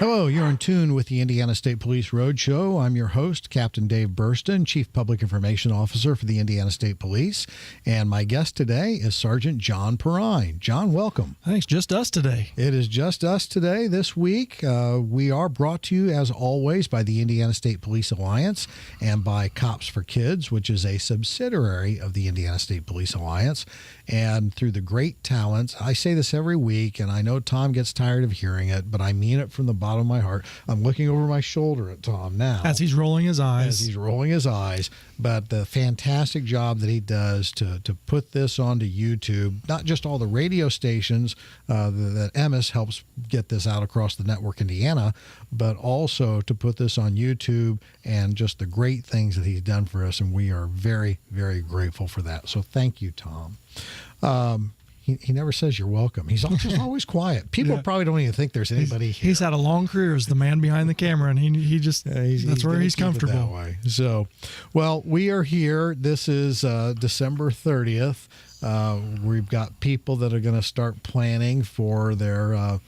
Hello, you're in tune with the Indiana State Police Roadshow. I'm your host, Captain Dave Burston, Chief Public Information Officer for the Indiana State Police. And my guest today is Sergeant John Perrine. John, welcome. Thanks. Just us today. It is just us today this week. We are brought to you, as always, by the Indiana State Police Alliance and by Cops for Kids, which is a subsidiary of the Indiana State Police Alliance. And through the great talents, I say this every week, and I know Tom gets tired of hearing it, but I mean it from the bottom of my heart. I'm looking over my shoulder at Tom now. As he's rolling his eyes. But the fantastic job that he does to put this onto YouTube, not just all the radio stations that Emmis helps get this out across the network Indiana, but also to put this on YouTube and just the great things that he's done for us. And we are very, very grateful for that. So thank you, Tom. He never says you're welcome. He's just always quiet. People probably don't even think there's anybody here. He's had a long career as the man behind the camera, and he just that's where he's comfortable. That way. So, well, we are here. This is December 30th. We've got people that are going to start planning for their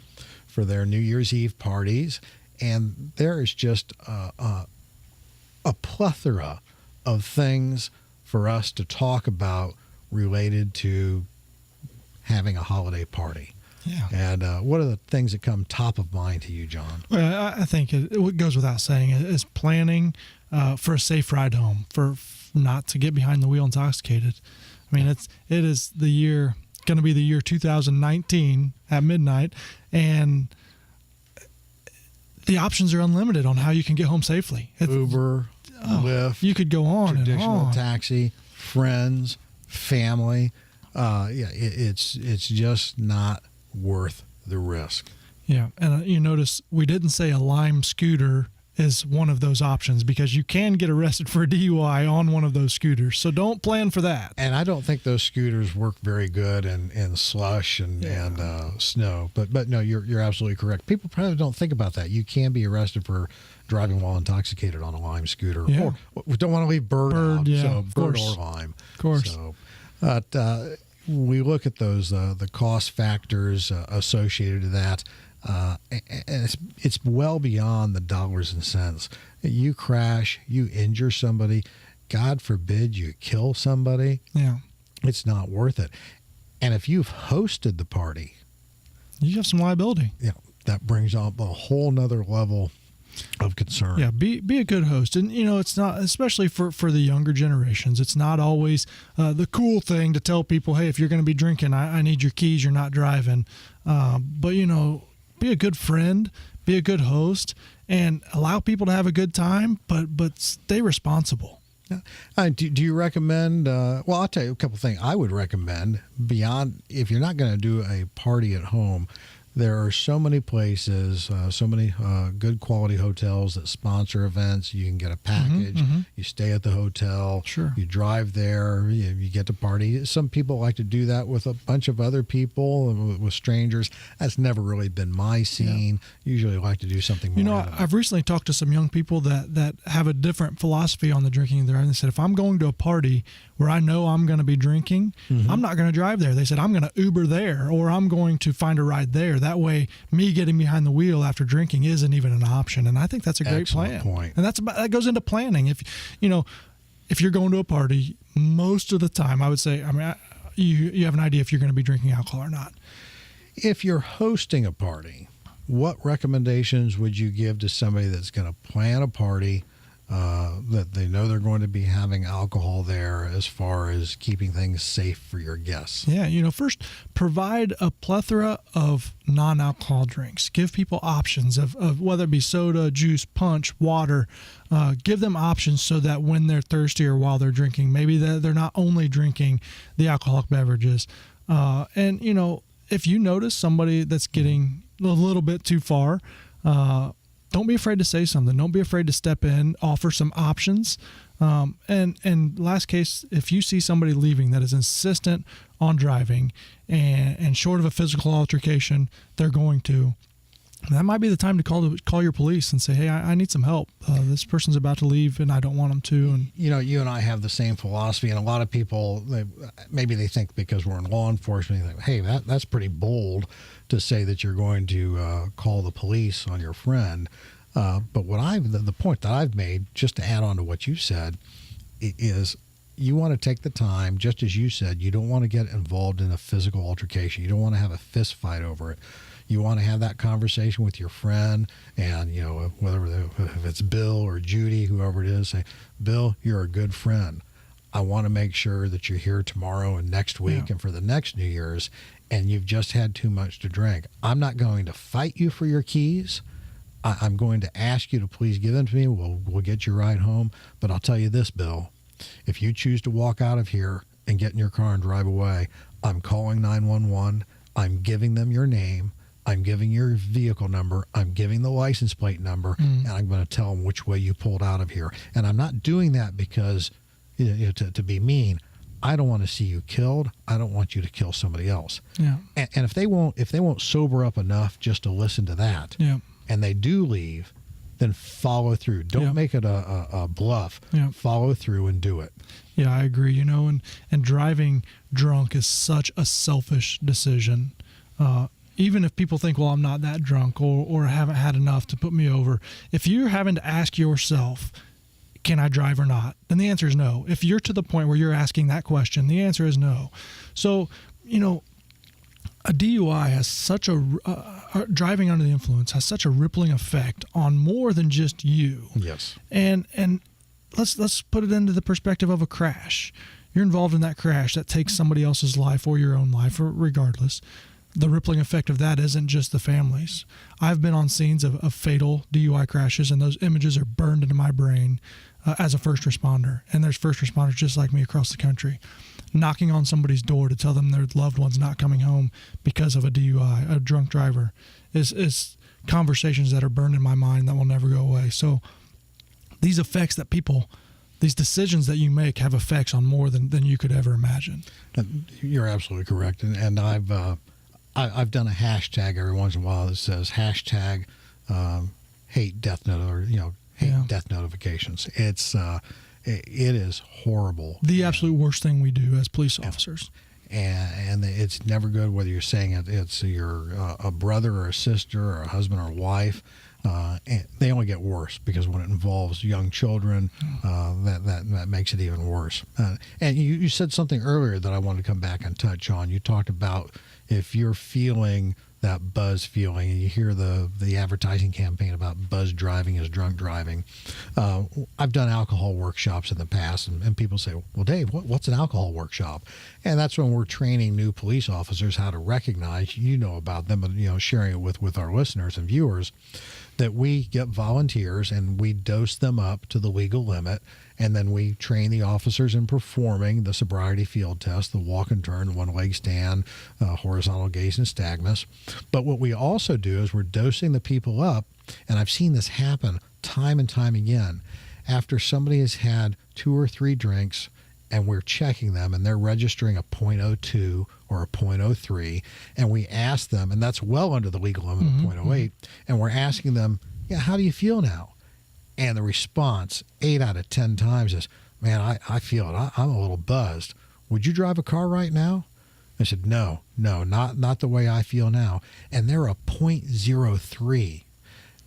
New Year's Eve parties, and there is just a plethora of things for us to talk about related to having a holiday party. Yeah. And what are the things that come top of mind to you, John? Well, I think it goes without saying is planning for a safe ride home, for not to get behind the wheel intoxicated. I mean, it is going to be the year 2019 at midnight, and the options are unlimited on how you can get home safely. Uber, Lyft, you could go on traditional and on. taxi, friends, family. It's just not worth the risk. Yeah, and you notice we didn't say a Lime scooter is one of those options, because you can get arrested for a DUI on one of those scooters. So don't plan for that. And I don't think those scooters work very good in slush and snow. But no, you're absolutely correct. People probably don't think about that. You can be arrested for driving while intoxicated on a Lime scooter. Yeah. Or we don't want to leave bird out. Yeah, so of bird course. or Lime. Of course. So, but we look at those the cost factors associated to that. And it's well beyond the dollars and cents. You crash, you injure somebody, God forbid you kill somebody. Yeah, it's not worth it. And if you've hosted the party, you have some liability. Yeah, that brings up a whole nother level of concern. Yeah, be a good host. And, it's not, especially for the younger generations, it's not always the cool thing to tell people, hey, if you're going to be drinking, I need your keys, you're not driving. But, be a good friend, be a good host, and allow people to have a good time, but stay responsible. Do you recommend, well, I'll tell you a couple things I would recommend beyond, if you're not going to do a party at home. There are so many places, so many good quality hotels that sponsor events. You can get a package. You stay at the hotel. Sure. You drive there. You get to party. Some people like to do that with a bunch of other people, with strangers. That's never really been my scene. Yeah. Usually I like to do something more. I've recently talked to some young people that have a different philosophy on the drinking there. And they said, if I'm going to a party where I know I'm going to be drinking, I'm not going to drive there. They said, I'm going to Uber there, or I'm going to find a ride there. That way, me getting behind the wheel after drinking isn't even an option. And I think that's a great Excellent plan. Point. And that goes into planning. If you're going to a party, most of the time, I would say, you have an idea if you're going to be drinking alcohol or not. If you're hosting a party, what recommendations would you give to somebody that's going to plan a party that they know they're going to be having alcohol there, as far as keeping things safe for your guests? Yeah, first, provide a plethora of non-alcohol drinks. Give people options of whether it be soda, juice, punch, water. Give them options so that when they're thirsty or while they're drinking, maybe they're not only drinking the alcoholic beverages. And, if you notice somebody that's getting a little bit too far, don't be afraid to say something. Don't be afraid to step in, offer some options. And last case, if you see somebody leaving that is insistent on driving and short of a physical altercation, they're going to, that might be the time to call your police and say, hey, I need some help. This person's about to leave and I don't want them to. And you and I have the same philosophy, and a lot of people, maybe they think because we're in law enforcement, they think, hey, that's pretty bold to say that you're going to call the police on your friend. But the point that I've made, just to add on to what you said, is you want to take the time, just as you said, you don't want to get involved in a physical altercation. You don't want to have a fist fight over it. You want to have that conversation with your friend, and if it's Bill or Judy, whoever it is, say, Bill, you're a good friend. I want to make sure that you're here tomorrow and next week and for the next New Year's, and you've just had too much to drink. I'm not going to fight you for your keys. I'm going to ask you to please give them to me. We'll get you right home. But I'll tell you this, Bill, if you choose to walk out of here and get in your car and drive away, I'm calling 911. I'm giving them your name. I'm giving your vehicle number, I'm giving the license plate number, and I'm going to tell them which way you pulled out of here. And I'm not doing that because to be mean. I don't want to see you killed. I don't want you to kill somebody else. Yeah. And if they won't sober up enough just to listen to that, and they do leave, then follow through. Don't make it a bluff. Follow through and do it. Yeah, I agree. And driving drunk is such a selfish decision. Even if people think, well, I'm not that drunk or haven't had enough to put me over, if you're having to ask yourself, can I drive or not? Then the answer is no. If you're to the point where you're asking that question, the answer is no. So, a DUI has such driving under the influence has such a rippling effect on more than just you. Yes. And let's put it into the perspective of a crash. You're involved in that crash that takes somebody else's life or your own life, or regardless. The rippling effect of that isn't just the families. I've been on scenes of fatal DUI crashes, and those images are burned into my brain as a first responder. And there's first responders just like me across the country, knocking on somebody's door to tell them their loved one's not coming home because of a DUI, a drunk driver, is conversations that are burned in my mind that will never go away. So these effects that these decisions that you make have effects on more than you could ever imagine. You're absolutely correct. And I've done a hashtag every once in a while that says hashtag hate death notifications. It is horrible. The absolute worst thing we do as police officers. And it's never good whether you're saying it's your a brother or a sister or a husband or a wife. And they only get worse because when it involves young children, that makes it even worse. And you said something earlier that I wanted to come back and touch on. You talked about if you're feeling that buzz feeling, and you hear the advertising campaign about buzz driving is drunk driving. I've done alcohol workshops in the past, and people say, well, Dave, what's an alcohol workshop? And that's when we're training new police officers how to recognize, about them, but sharing it with our listeners and viewers, that we get volunteers and we dose them up to the legal limit, and then we train the officers in performing the sobriety field test, the walk and turn, the one-leg stand, horizontal gaze, and nystagmus. But what we also do is we're dosing the people up, and I've seen this happen time and time again. After somebody has had 2 or 3 drinks, and we're checking them, and they're registering a .02 or a .03, and we ask them, and that's well under the legal limit of .08, and we're asking them, how do you feel now? And the response 8 out of 10 times is, man, I feel it. I'm a little buzzed. Would you drive a car right now? I said, no, not the way I feel now. And they're a .03.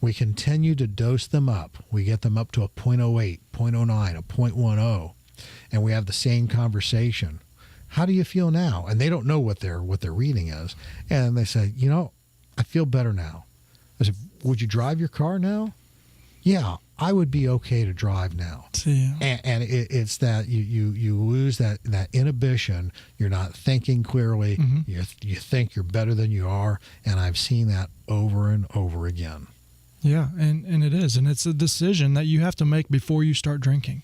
We continue to dose them up. We get them up to a .08, .09, a .10, and we have the same conversation. How do you feel now? And they don't know what their reading is. And they say, I feel better now. I said, would you drive your car now? Yeah, I would be okay to drive now. Yeah. And it's that you lose that inhibition. You're not thinking clearly. You think you're better than you are. And I've seen that over and over again. Yeah, and it is. And it's a decision that you have to make before you start drinking.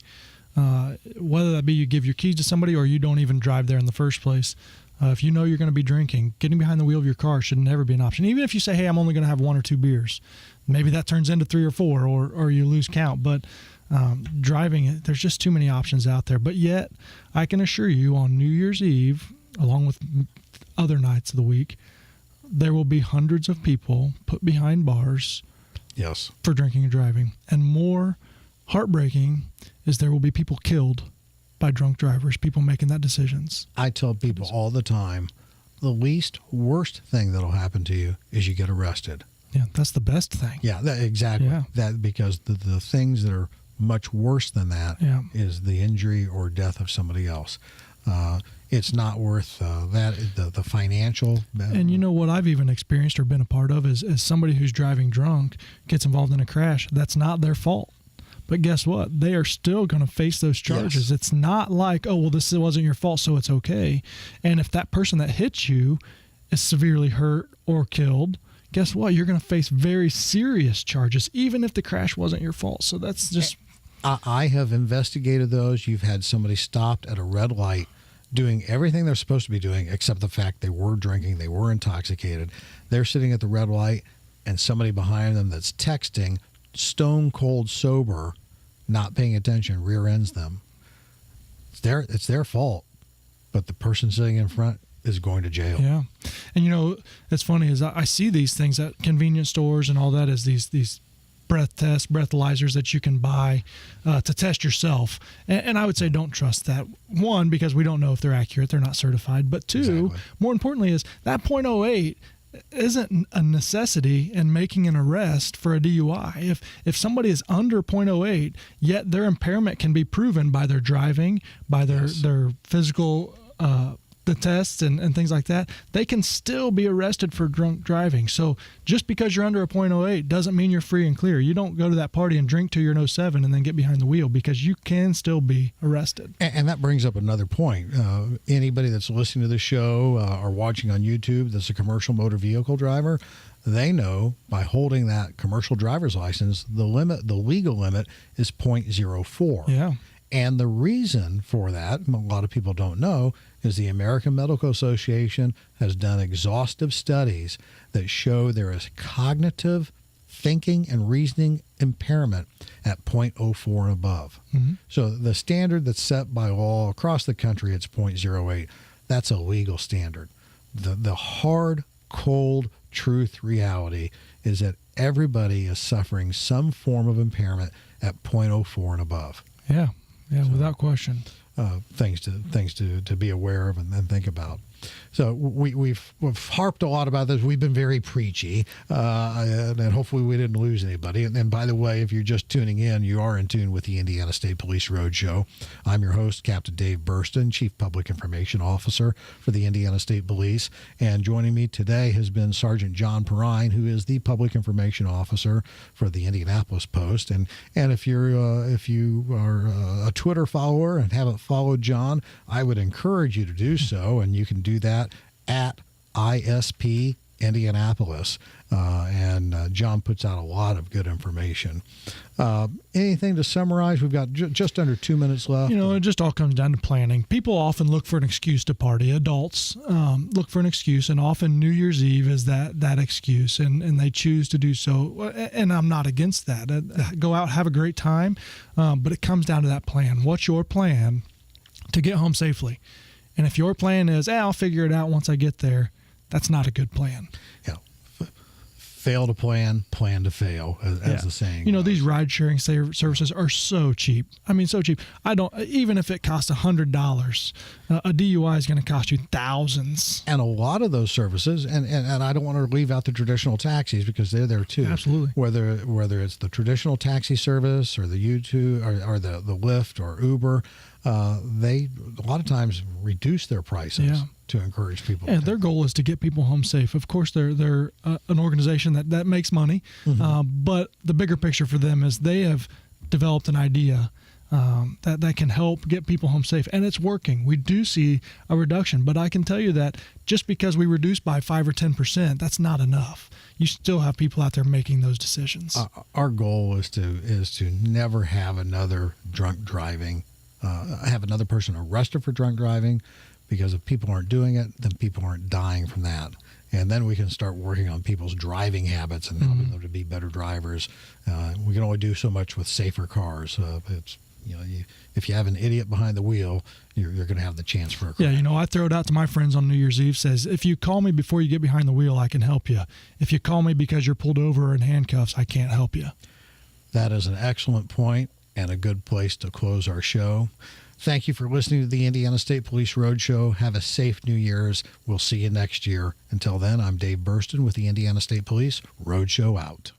Whether that be you give your keys to somebody or you don't even drive there in the first place. If you know you're going to be drinking, getting behind the wheel of your car should never be an option. Even if you say, hey, I'm only going to have 1 or 2 beers. Maybe that turns into 3 or 4 or you lose count. But driving, there's just too many options out there. But yet, I can assure you on New Year's Eve, along with other nights of the week, there will be hundreds of people put behind bars Yes. for drinking and driving. And more heartbreaking is there will be people killed by drunk drivers, people making that decisions. I tell people all the time, the least worst thing that'll happen to you is you get arrested. Yeah, that's the best thing. Yeah, exactly. Yeah. That because the things that are much worse than that is the injury or death of somebody else. It's not worth that. The financial. And you know what I've even experienced or been a part of is somebody who's driving drunk gets involved in a crash. That's not their fault. But guess what? They are still going to face those charges. Yes. It's not like, oh, well, this wasn't your fault, so it's okay. And if that person that hits you is severely hurt or killed, guess what? You're going to face very serious charges, even if the crash wasn't your fault. So that's just... I have investigated those. You've had somebody stopped at a red light doing everything they're supposed to be doing except the fact they were drinking, they were intoxicated. They're sitting at the red light and somebody behind them that's texting, stone cold sober, not paying attention, rear ends them. It's their fault, but the person sitting in front is going to jail. Yeah. And you know, it's funny is I see these things at convenience stores and all that as these breath tests, breathalyzers that you can buy to test yourself. And I would say don't trust that. One, because we don't know if they're accurate, they're not certified. But two, Exactly. more importantly, is that .08 isn't a necessity in making an arrest for a DUI. If somebody is under .08, yet their impairment can be proven by their driving, by their physical the tests and things like that, they can still be arrested for drunk driving. So just because you're under a .08 doesn't mean you're free and clear. You don't go to that party and drink till you're 07 and then get behind the wheel, because you can still be arrested. And that brings up another point. Anybody that's listening to the show or watching on YouTube that's a commercial motor vehicle driver, they know by holding that commercial driver's license, the legal limit is .04. Yeah. And the reason for that, a lot of people don't know, is the American Medical Association has done exhaustive studies that show there is cognitive thinking and reasoning impairment at .04 and above. Mm-hmm. So the standard that's set by law across the country, it's .08. That's a legal standard. The hard, cold truth reality is that everybody is suffering some form of impairment at .04 and above. Yeah. Yeah, without question. Things to be aware of and think about. So we've harped a lot about this. We've been very preachy, and hopefully we didn't lose anybody. And by the way, if you're just tuning in, you are in tune with the Indiana State Police Roadshow. I'm your host, Captain Dave Burston, Chief Public Information Officer for the Indiana State Police. And joining me today has been Sergeant John Perrine, who is the Public Information Officer for the Indianapolis Post. And if you are a Twitter follower and haven't followed John, I would encourage you to do so, and you can do that at ISP Indianapolis. And John puts out a lot of good information. Anything to summarize? We've got just under 2 minutes left. You know, it just all comes down to planning. People often look for an excuse to party. Adults look for an excuse, and often New Year's Eve is that excuse, and they choose to do so. And I'm not against that. Go out, have a great time, but it comes down to that plan. What's your plan to get home safely? And if your plan is, I'll figure it out once I get there, that's not a good plan. Yeah. Fail to plan to fail, as the saying You know, goes. these ride-sharing services are so cheap. I mean, so cheap. Even if it costs $100, a DUI is going to cost you thousands. And a lot of those services, and I don't want to leave out the traditional taxis because they're there too. Absolutely. Whether it's the traditional taxi service or the U2 or the Lyft or Uber, they a lot of times reduce their prices to encourage people. Yeah, their goal is to get people home safe. Of course, they're an organization that makes money, but the bigger picture for them is they have developed an idea that can help get people home safe, and it's working. We do see a reduction, but I can tell you that just because we reduce by 5 or 10%, that's not enough. You still have people out there making those decisions. Our goal is to never have another drunk driving, have another person arrested for drunk driving, because if people aren't doing it, then people aren't dying from that. And then we can start working on people's driving habits and helping them to be better drivers. We can only do so much with safer cars. if you have an idiot behind the wheel, you're going to have the chance for a crash. Yeah, I throw it out to my friends on New Year's Eve, says, if you call me before you get behind the wheel, I can help you. If you call me because you're pulled over or in handcuffs, I can't help you. That is an excellent point and a good place to close our show. Thank you for listening to the Indiana State Police Roadshow. Have a safe New Year's. We'll see you next year. Until then, I'm Dave Burston with the Indiana State Police. Roadshow out.